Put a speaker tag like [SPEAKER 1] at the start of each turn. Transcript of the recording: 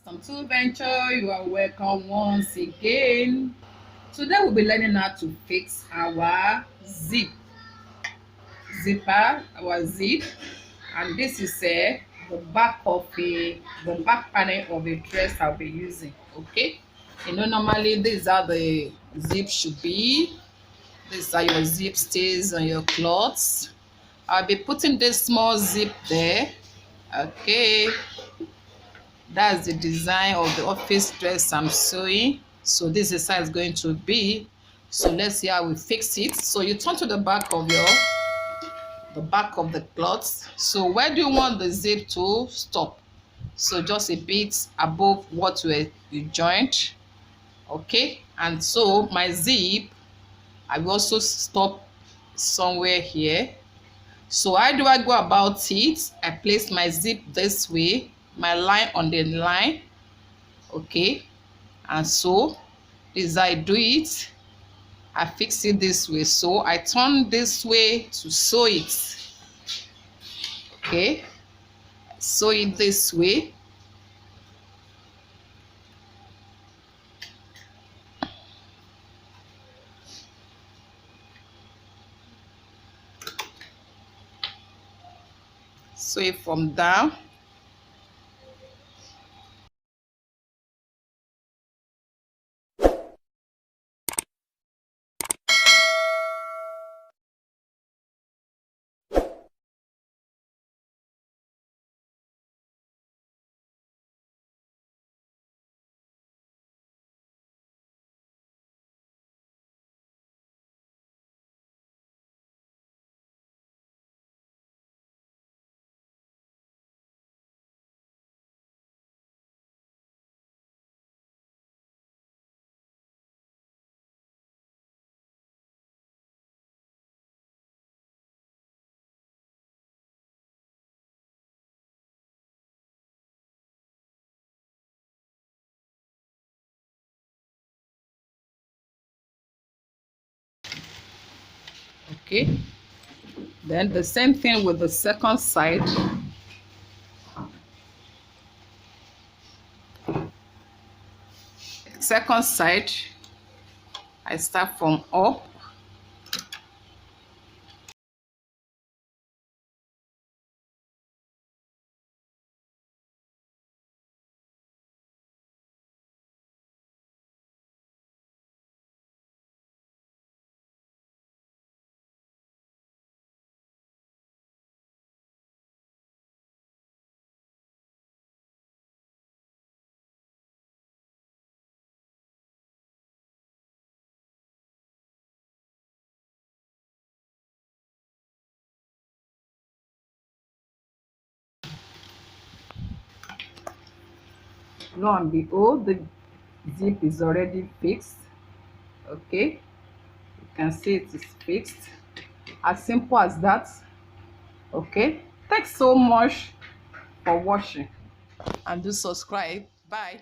[SPEAKER 1] Welcome to Venture. You are welcome once again. Today we'll be learning how to fix our zipper, our zip, and this is the back of the back panel of a dress I'll be using. Okay, normally these are the zip should be. These are your zip stays on your clothes. I'll be putting this small zip there. Okay, that's the design of the office dress I'm sewing. So this is how it's going to be. So let's see how we fix it. So you turn to the back of the cloth. So where do you want the zip to stop? So just a bit above what you joined. Okay, and so my zip, I will also stop somewhere here. So how do I go about it? I place my zip this way, my line on the line. Okay, and so this is how I do it. I fix it this way. So I turn this way to sew it. Okay, sew it this way. Sew it from down. Okay, then the same thing with the second side. Second side, I start from up. Lo and behold, the zip is already fixed. Okay, you can see it is fixed. As simple as that. Okay, thanks so much for watching, and do subscribe. Bye.